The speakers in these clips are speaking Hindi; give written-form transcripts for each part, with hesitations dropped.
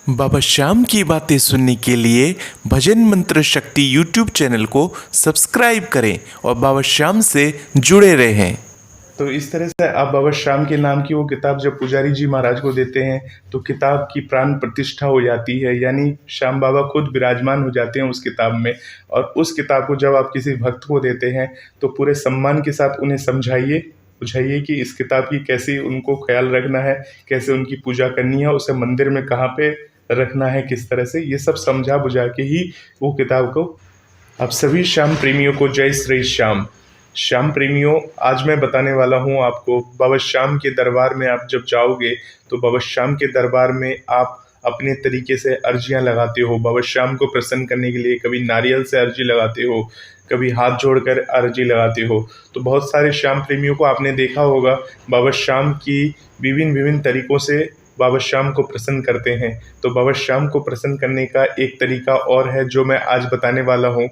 बाबा श्याम की बातें सुनने के लिए भजन मंत्र शक्ति यूट्यूब चैनल को सब्सक्राइब करें और बाबा श्याम से जुड़े रहें। तो इस तरह से आप बाबा श्याम के नाम की वो किताब जब पुजारी जी महाराज को देते हैं तो किताब की प्राण प्रतिष्ठा हो जाती है, यानी श्याम बाबा खुद विराजमान हो जाते हैं उस किताब में। और उस किताब को जब आप किसी भक्त को देते हैं तो पूरे सम्मान के साथ उन्हें समझाइए, बुझाइए कि इस किताब की कैसे उनको ख्याल रखना है, कैसे उनकी पूजा करनी है, उसे मंदिर में कहाँ पे रखना है, किस तरह से, ये सब समझा बुझा के ही वो किताब को। आप सभी श्याम प्रेमियों को जय श्री श्याम। श्याम प्रेमियों, आज मैं बताने वाला हूँ आपको, बाबा श्याम के दरबार में आप जब जाओगे तो बाबा श्याम के दरबार में आप अपने तरीके से अर्जियां लगाते हो बाबा श्याम को प्रसन्न करने के लिए। कभी नारियल से अर्जी लगाते हो, कभी हाथ जोड़कर अर्जी लगाते हो। तो बहुत सारे श्याम प्रेमियों को आपने देखा होगा बाबा श्याम की विभिन्न विभिन्न तरीक़ों से बाबा श्याम को प्रसन्न करते हैं। तो बाबा श्याम को प्रसन्न करने का एक तरीका और है जो मैं आज बताने वाला हूँ।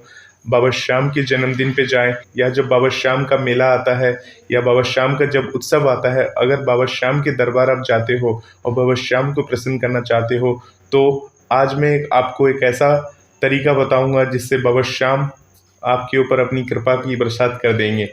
बाबा श्याम के जन्मदिन पे जाएं, या जब बाबा श्याम का मेला आता है, या बाबा श्याम का जब उत्सव आता है, अगर बाबा श्याम के दरबार आप जाते हो और बाबा श्याम को प्रसन्न करना चाहते हो, तो आज मैं आपको एक ऐसा तरीका बताऊंगा जिससे बाबा श्याम आपके ऊपर अपनी कृपा की बरसात कर देंगे।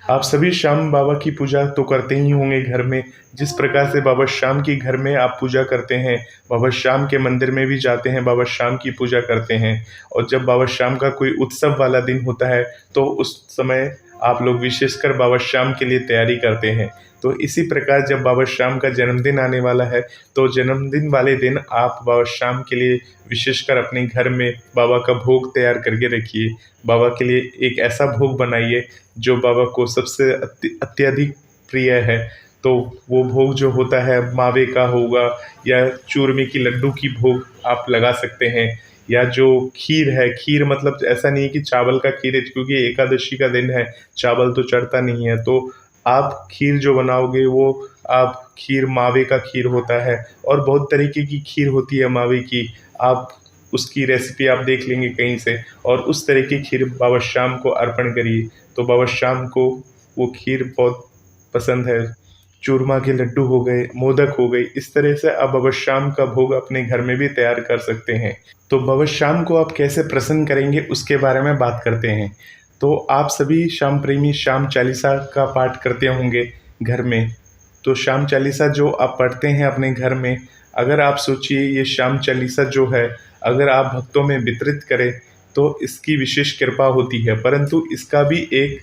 आप सभी श्याम बाबा की पूजा तो करते ही होंगे घर में। जिस प्रकार से बाबा श्याम की घर में आप पूजा करते हैं, बाबा श्याम के मंदिर में भी जाते हैं, बाबा श्याम की पूजा करते हैं। और जब बाबा श्याम का कोई उत्सव वाला दिन होता है तो उस समय आप लोग विशेषकर बाबा श्याम के लिए तैयारी करते हैं। तो इसी प्रकार जब बाबा श्याम का जन्मदिन आने वाला है तो जन्मदिन वाले दिन आप बाबा श्याम के लिए विशेषकर अपने घर में बाबा का भोग तैयार करके रखिए। बाबा के लिए एक ऐसा भोग बनाइए जो बाबा को सबसे अत्यधिक प्रिय है। तो वो भोग जो होता है मावे का होगा, या चूरमे की लड्डू की भोग आप लगा सकते हैं, या जो खीर है, खीर मतलब ऐसा नहीं है कि चावल का खीर है, क्योंकि एकादशी का दिन है, चावल तो चढ़ता नहीं है। तो आप खीर जो बनाओगे वो आप खीर मावे का खीर होता है, और बहुत तरीके की खीर होती है मावे की। आप उसकी रेसिपी आप देख लेंगे कहीं से, और उस तरह की खीर बाबा श्याम को अर्पण करिए। तो बाबा श्याम को वो खीर बहुत पसंद है। चूरमा के लड्डू हो गए, मोदक हो गई, इस तरह से आप बाबा श्याम का भोग अपने घर में भी तैयार कर सकते हैं। तो बाबा श्याम को आप कैसे प्रसन्न करेंगे उसके बारे में बात करते हैं। तो आप सभी श्याम प्रेमी श्याम चालीसा का पाठ करते होंगे घर में। तो श्याम चालीसा जो आप पढ़ते हैं अपने घर में, अगर आप सोचिए ये श्याम चालीसा जो है अगर आप भक्तों में वितरित करें तो इसकी विशेष कृपा होती है, परंतु इसका भी एक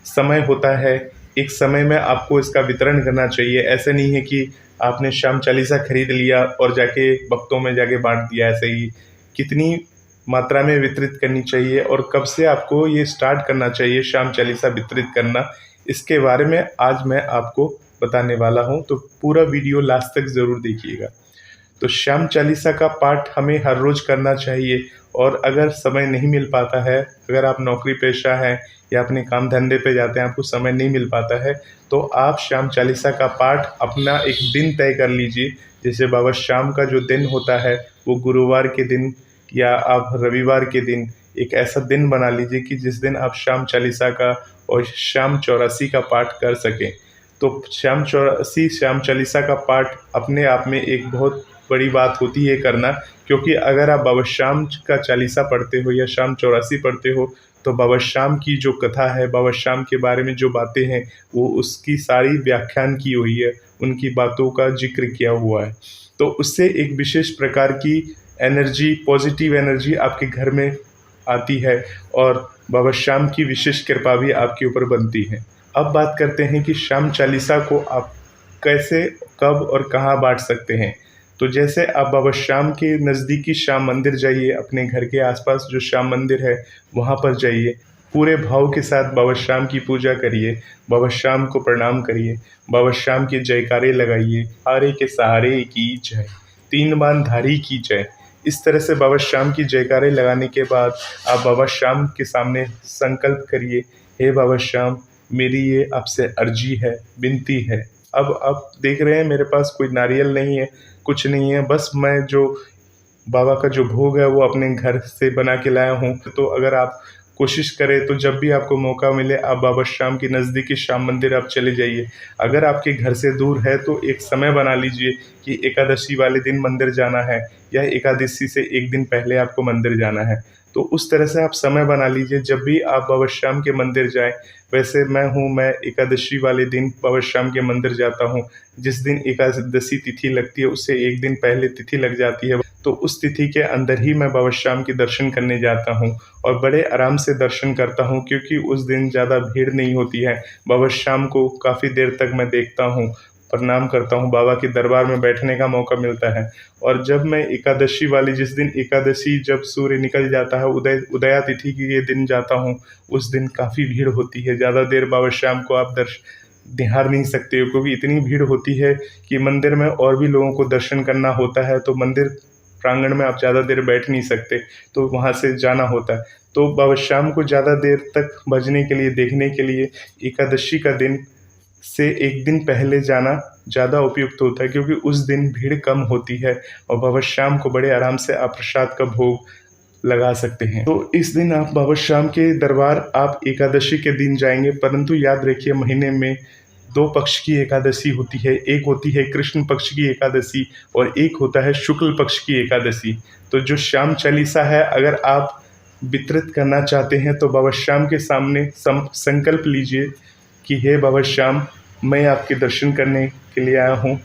समय होता है। एक समय में आपको इसका वितरण करना चाहिए। ऐसे नहीं है कि आपने श्याम चालीसा खरीद लिया और जाके भक्तों में जाके बांट दिया। ऐसे ही कितनी मात्रा में वितरित करनी चाहिए और कब से आपको ये स्टार्ट करना चाहिए श्याम चालीसा वितरित करना, इसके बारे में आज मैं आपको बताने वाला हूँ। तो पूरा वीडियो लास्ट तक ज़रूर देखिएगा। तो श्याम चालीसा का पाठ हमें हर रोज़ करना चाहिए, और अगर समय नहीं मिल पाता है, अगर आप नौकरी पेशा हैं या अपने काम धंधे पे जाते हैं, आपको समय नहीं मिल पाता है, तो आप श्याम चालीसा का पाठ अपना एक दिन तय कर लीजिए। जैसे बाबा श्याम का जो दिन होता है वो गुरुवार के दिन या आप रविवार के दिन एक ऐसा दिन बना लीजिए कि जिस दिन आप श्याम चालीसा का और श्याम चौरासी का पाठ कर सकें। तो श्याम चौरासी श्याम चालीसा का पाठ अपने आप में एक बहुत बड़ी बात होती है करना, क्योंकि अगर आप बाबा श्याम का चालीसा पढ़ते हो या श्याम चौरासी पढ़ते हो तो बाबा श्याम की जो कथा है, बाबा श्याम के बारे में जो बातें हैं, वो उसकी सारी व्याख्यान की हुई है, उनकी बातों का जिक्र किया हुआ है। तो उससे एक विशेष प्रकार की एनर्जी, पॉजिटिव एनर्जी आपके घर में आती है, और बाबा श्याम की विशेष कृपा भी आपके ऊपर बनती है। अब बात करते हैं कि श्याम चालीसा को आप कैसे, कब और कहाँ बांट सकते हैं। तो जैसे आप बाबा श्याम के नज़दीकी श्याम मंदिर जाइए, अपने घर के आसपास जो श्याम मंदिर है वहाँ पर जाइए, पूरे भाव के साथ बाबा श्याम की पूजा करिए, बाबा श्याम को प्रणाम करिए, बाबा श्याम के जयकारे लगाइए, हारे के सहारे की जय, तीन बाण धारी की जय। इस तरह से बाबा श्याम की जयकारे लगाने के बाद आप बाबा श्याम के सामने संकल्प करिए, हे बाबा श्याम, मेरी ये आपसे अर्जी है, विनती है। अब आप देख रहे हैं मेरे पास कोई नारियल नहीं है, कुछ नहीं है, बस मैं जो बाबा का जो भोग है वो अपने घर से बना के लाया हूँ। तो अगर आप कोशिश करें तो जब भी आपको मौका मिले आप बाबा श्याम के नज़दीकी श्याम मंदिर आप चले जाइए। अगर आपके घर से दूर है तो एक समय बना लीजिए कि एकादशी वाले दिन मंदिर जाना है या एकादशी से एक दिन पहले आपको मंदिर जाना है। तो उस तरह से आप समय बना लीजिए जब भी आप बाबा श्याम के मंदिर जाएँ। वैसे मैं एकादशी वाले दिन बाबा श्याम के मंदिर जाता हूँ। जिस दिन एकादशी तिथि लगती है उससे एक दिन पहले तिथि लग जाती है, तो उस तिथि के अंदर ही मैं बाबा श्याम के दर्शन करने जाता हूँ और बड़े आराम से दर्शन करता हूँ क्योंकि उस दिन ज़्यादा भीड़ नहीं होती है। बाबा श्याम को काफ़ी देर तक मैं देखता हूँ, प्रणाम करता हूँ, बाबा के दरबार में बैठने का मौका मिलता है। और जब मैं एकादशी वाली जिस दिन एकादशी जब सूर्य निकल जाता है, उदया तिथि के दिन जाता हूँ, उस दिन काफ़ी भीड़ होती है। ज़्यादा देर बाबा श्याम को आप निहार नहीं सकते हो क्योंकि इतनी भीड़ होती है कि मंदिर में और भी लोगों को दर्शन करना होता है, तो मंदिर प्रांगण में आप ज़्यादा देर बैठ नहीं सकते, तो वहाँ से जाना होता है। तो बाबा श्याम को ज़्यादा देर तक भजने के लिए, देखने के लिए एकादशी का दिन से एक दिन पहले जाना ज़्यादा उपयुक्त होता है क्योंकि उस दिन भीड़ कम होती है और बाबा श्याम को बड़े आराम से आप प्रसाद का भोग लगा सकते हैं। तो इस दिन आप बाबा श्याम के दरबार आप एकादशी के दिन जाएंगे, परंतु याद रखिए महीने में 2 पक्ष की एकादशी होती है। एक होती है कृष्ण पक्ष की एकादशी और एक होता है शुक्ल पक्ष की एकादशी। तो जो श्याम चालीसा है, अगर आप वितरित करना चाहते हैं तो बाबा श्याम के सामने संकल्प लीजिए कि हे बाबा श्याम, मैं आपके दर्शन करने के लिए आया हूँ।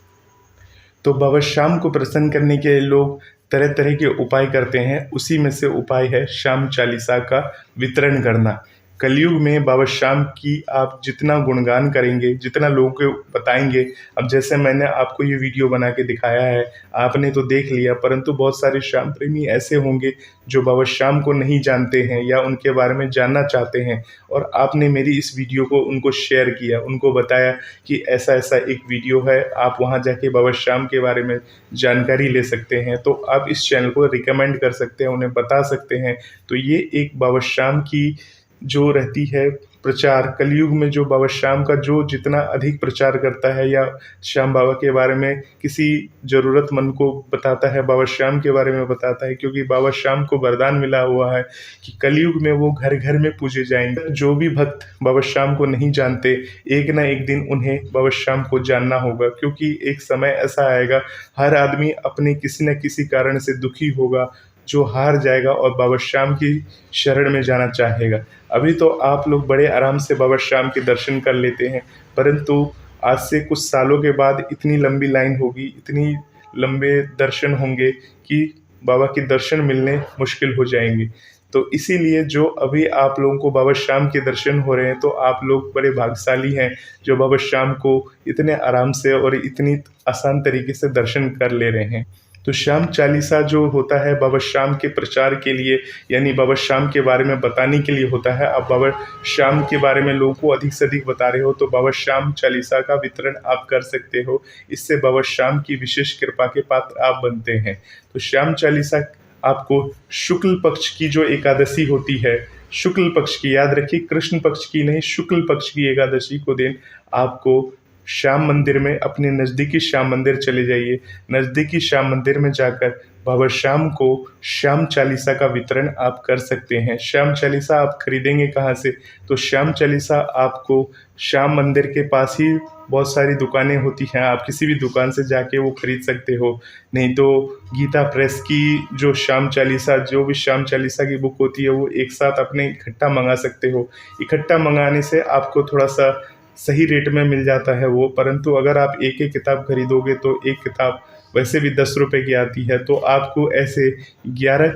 तो बाबा श्याम को प्रसन्न करने के लिए लोग तरह तरह के उपाय करते हैं, उसी में से उपाय है श्याम चालीसा का वितरण करना। कलयुग में बाबा श्याम की आप जितना गुणगान करेंगे, जितना लोगों को बताएंगे, अब जैसे मैंने आपको ये वीडियो बना के दिखाया है, आपने तो देख लिया, परंतु बहुत सारे श्याम प्रेमी ऐसे होंगे जो बाबा श्याम को नहीं जानते हैं या उनके बारे में जानना चाहते हैं, और आपने मेरी इस वीडियो को उनको शेयर किया, उनको बताया कि ऐसा ऐसा एक वीडियो है, आप वहाँ जाके बाबा श्याम के बारे में जानकारी ले सकते हैं। तो आप इस चैनल को रिकमेंड कर सकते हैं, उन्हें बता सकते हैं। तो ये एक बाबा श्याम की जो रहती है प्रचार, कलयुग में जो बाबा श्याम का जो जितना अधिक प्रचार करता है या श्याम बाबा के बारे में किसी ज़रूरतमंद को बताता है, बाबा श्याम के बारे में बताता है, क्योंकि बाबा श्याम को वरदान मिला हुआ है कि कलयुग में वो घर घर में पूजे जाएंगे। जो भी भक्त बाबा श्याम को नहीं जानते, एक ना एक दिन उन्हें बाबा श्याम को जानना होगा, क्योंकि एक समय ऐसा आएगा हर आदमी अपने किसी न किसी कारण से दुखी होगा, जो हार जाएगा और बाबा श्याम की शरण में जाना चाहेगा। अभी तो आप लोग बड़े आराम से बाबा श्याम के दर्शन कर लेते हैं, परंतु आज से कुछ सालों के बाद इतनी लंबी लाइन होगी, इतनी लंबे दर्शन होंगे कि बाबा के दर्शन मिलने मुश्किल हो जाएंगे। तो इसीलिए जो अभी आप लोगों को बाबा श्याम के दर्शन हो रहे हैं, तो आप लोग बड़े भाग्यशाली हैं जो बाबा श्याम को इतने आराम से और इतनी आसान तरीके से दर्शन कर ले रहे हैं। तो श्याम चालीसा जो होता है बाबा श्याम के प्रचार के लिए, यानी बाबा श्याम के बारे में बताने के लिए होता है। आप बाबा श्याम के बारे में लोगों को अधिक से अधिक बता रहे हो, तो बाबा श्याम चालीसा का वितरण आप कर सकते हो। इससे बाबा श्याम की विशेष कृपा के पात्र आप बनते हैं। तो श्याम चालीसा आपको शुक्ल पक्ष की जो एकादशी होती है, शुक्ल पक्ष की, याद रखिए कृष्ण पक्ष की नहीं, शुक्ल पक्ष की एकादशी को दिन आपको श्याम मंदिर में, अपने नज़दीकी श्याम मंदिर चले जाइए। नज़दीकी श्याम मंदिर में जाकर बाबा श्याम को श्याम चालीसा का वितरण आप कर सकते हैं। श्याम चालीसा आप खरीदेंगे कहाँ से? तो श्याम चालीसा आपको श्याम मंदिर के पास ही बहुत सारी दुकानें होती हैं, आप किसी भी दुकान से जाके वो खरीद सकते हो। नहीं तो गीता प्रेस की जो श्याम चालीसा, जो भी श्याम चालीसा की बुक होती है, वो एक साथ अपने इकट्ठा मंगा सकते हो। इकट्ठा मंगाने से आपको थोड़ा सा सही रेट में मिल जाता है वो, परंतु अगर आप एक एक किताब खरीदोगे तो एक किताब वैसे भी 10 रुपये की आती है, तो आपको ऐसे 11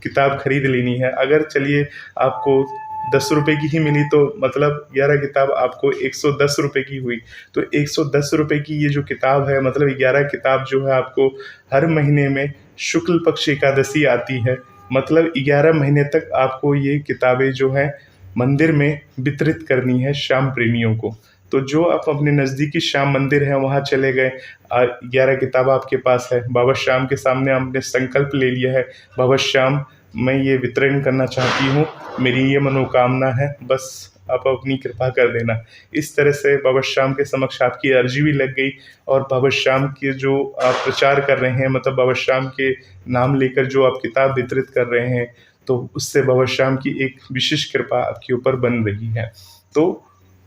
किताब खरीद लेनी है। अगर चलिए आपको 10 रुपये की ही मिली, तो मतलब 11 किताब आपको 110 रुपये की हुई। तो 110 रुपये की ये जो किताब है, मतलब 11 किताब जो है आपको हर महीने में शुक्ल पक्ष एकादशी आती है, मतलब 11 महीने तक आपको ये किताबें जो हैं मंदिर में वितरित करनी है श्याम प्रेमियों को। तो जो आप अपने नज़दीकी श्याम मंदिर है वहाँ चले गए, 11 किताब आपके पास है, बाबा श्याम के सामने आपने संकल्प ले लिया है, बाबा श्याम मैं ये वितरण करना चाहती हूँ, मेरी ये मनोकामना है, बस आप अपनी कृपा कर देना। इस तरह से बाबा श्याम के समक्ष आपकी अर्जी भी लग गई, और बाबा श्याम के जो आप प्रचार कर रहे हैं, मतलब बाबा श्याम के नाम लेकर जो आप किताब वितरित कर रहे हैं, तो उससे बाबा श्याम की एक विशेष कृपा आपके ऊपर बन रही है। तो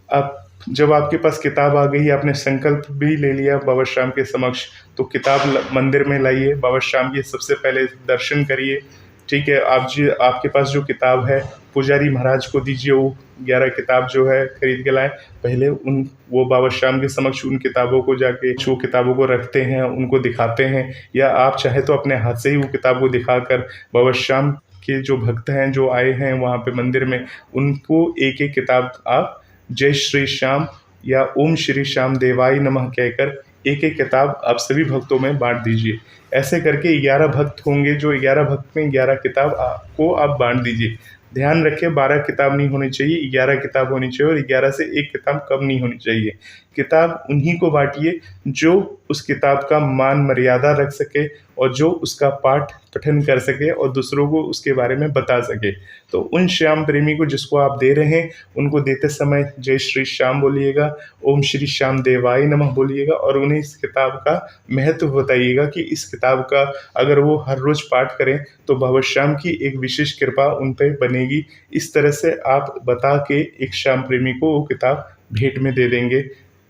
आप जब आपके पास किताब आ गई, आपने संकल्प भी ले लिया बाबा श्याम के समक्ष, तो किताब मंदिर में लाइए, बाबा श्याम के सबसे पहले दर्शन करिए। ठीक है, आपके पास जो किताब है पुजारी महाराज को दीजिए, वो 11 किताब जो है खरीद के लाएं। पहले वो बाबा श्याम के समक्ष उन किताबों को जाके जो किताबों को रखते हैं, उनको दिखाते हैं, या आप चाहे तो अपने हाथ से ही वो किताब को दिखाकर बाबा श्याम के जो भक्त हैं जो आए हैं वहाँ पे मंदिर में, उनको एक एक किताब आप जय श्री श्याम या ओम श्री श्याम देवाय नमः कहकर एक एक किताब आप सभी भक्तों में बांट दीजिए। ऐसे करके 11 भक्त होंगे, जो 11 भक्त में 11 किताब को आप बांट दीजिए। ध्यान रखें 12 किताब नहीं होनी चाहिए, 11 किताब होनी चाहिए, और 11 से एक किताब कम नहीं होनी चाहिए। किताब उन्हीं को बांटिए जो उस किताब का मान मर्यादा रख सके और जो उसका पाठ पठन कर सके और दूसरों को उसके बारे में बता सके। तो उन श्याम प्रेमी को जिसको आप दे रहे हैं, उनको देते समय जय श्री श्याम बोलिएगा, ओम श्री श्याम देवाय नमः बोलिएगा, और उन्हें इस किताब का महत्व बताइएगा कि इस किताब का अगर वो हर रोज़ पाठ करें तो बाबा श्याम की एक विशेष कृपा उन पर बनेगी। इस तरह से आप बता के एक श्याम प्रेमी को वो किताब भेंट में दे देंगे।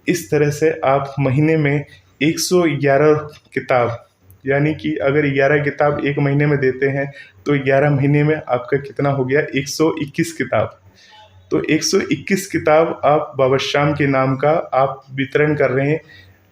इस तरह से आप महीने में 111 किताब, यानी कि अगर 11 किताब एक महीने में देते हैं तो 11 महीने में आपका कितना हो गया, 121 किताब। तो 121 किताब आप बाबा श्याम के नाम का आप वितरण कर रहे हैं।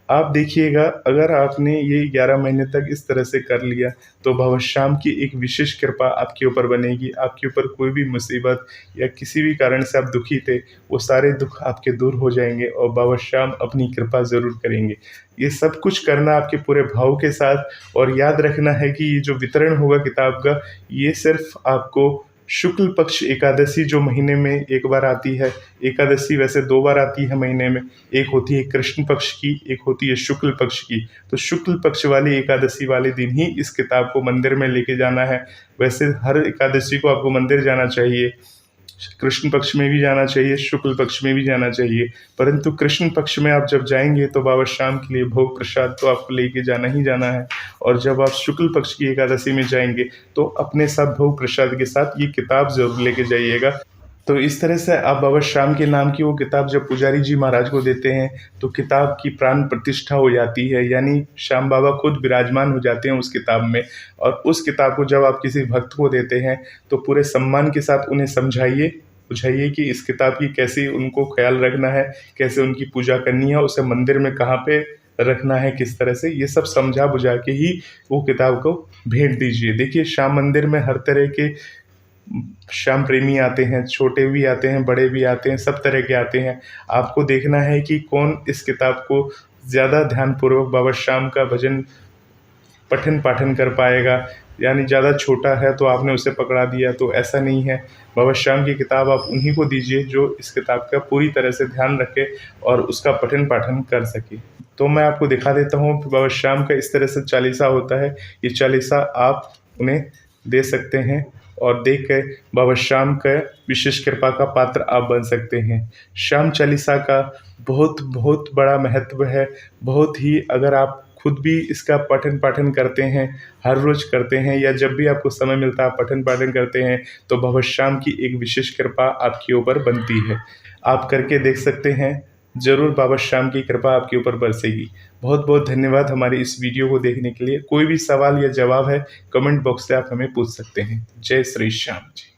आप देखिएगा, अगर आपने ये 11 महीने तक इस तरह से कर लिया तो बाबा श्याम की एक विशेष कृपा आपके ऊपर बनेगी। आपके ऊपर कोई भी मुसीबत या किसी भी कारण से आप दुखी थे, वो सारे दुख आपके दूर हो जाएंगे और बाबा श्याम अपनी कृपा ज़रूर करेंगे। ये सब कुछ करना आपके पूरे भाव के साथ, और याद रखना है कि ये जो वितरण होगा किताब का, ये सिर्फ आपको शुक्ल पक्ष एकादशी जो महीने में एक बार आती है, एकादशी वैसे 2 बार आती है महीने में, एक होती है कृष्ण पक्ष की, एक होती है शुक्ल पक्ष की। तो शुक्ल पक्ष वाली एकादशी वाले दिन ही इस किताब को मंदिर में लेके जाना है। वैसे हर एकादशी को आपको मंदिर जाना चाहिए, कृष्ण पक्ष में भी जाना चाहिए, शुक्ल पक्ष में भी जाना चाहिए, परंतु कृष्ण पक्ष में आप जब जाएंगे तो बाबा श्याम के लिए भोग प्रसाद तो आपको लेके जाना ही जाना है। और जब आप शुक्ल पक्ष की एकादशी में जाएंगे तो अपने साथ भोग प्रसाद के साथ ये किताब जरूर लेके जाइएगा। तो इस तरह से आप बाबा श्याम के नाम की वो किताब जब पुजारी जी महाराज को देते हैं तो किताब की प्राण प्रतिष्ठा हो जाती है, यानी श्याम बाबा खुद विराजमान हो जाते हैं उस किताब में। और उस किताब को जब आप किसी भक्त को देते हैं तो पूरे सम्मान के साथ उन्हें समझाइए, बुझाइए कि इस किताब की कैसे उनको ख्याल रखना है, कैसे उनकी पूजा करनी है, उसे मंदिर में कहाँ पे रखना है, किस तरह से, ये सब समझा बुझा के ही वो किताब को भेंट दीजिए। देखिए, श्याम मंदिर में हर तरह के श्याम प्रेमी आते हैं, छोटे भी आते हैं, बड़े भी आते हैं, सब तरह के आते हैं। आपको देखना है कि कौन इस किताब को ज़्यादा ध्यानपूर्वक बाबा श्याम का भजन पठन पाठन कर पाएगा। यानी ज़्यादा छोटा है तो आपने उसे पकड़ा दिया, तो ऐसा नहीं है। बाबा श्याम की किताब आप उन्हीं को दीजिए जो इस किताब का पूरी तरह से ध्यान रखे और उसका पठन पाठन कर सके। तो मैं आपको दिखा देता हूँ बाबा श्याम का इस तरह से चालीसा होता है। ये चालीसा आप उन्हें दे सकते हैं और देख के बाबा श्याम का विशेष कृपा का पात्र आप बन सकते हैं। श्याम चालीसा का बहुत बहुत बड़ा महत्व है, बहुत ही। अगर आप खुद भी इसका पठन पाठन करते हैं, हर रोज़ करते हैं, या जब भी आपको समय मिलता है पठन पाठन करते हैं, तो बाबा श्याम की एक विशेष कृपा आपके ऊपर बनती है। आप करके देख सकते हैं, ज़रूर बाबा श्याम की कृपा आपके ऊपर बरसेगी। बहुत बहुत धन्यवाद हमारी इस वीडियो को देखने के लिए। कोई भी सवाल या जवाब है कमेंट बॉक्स से आप हमें पूछ सकते हैं। जय श्री श्याम जी।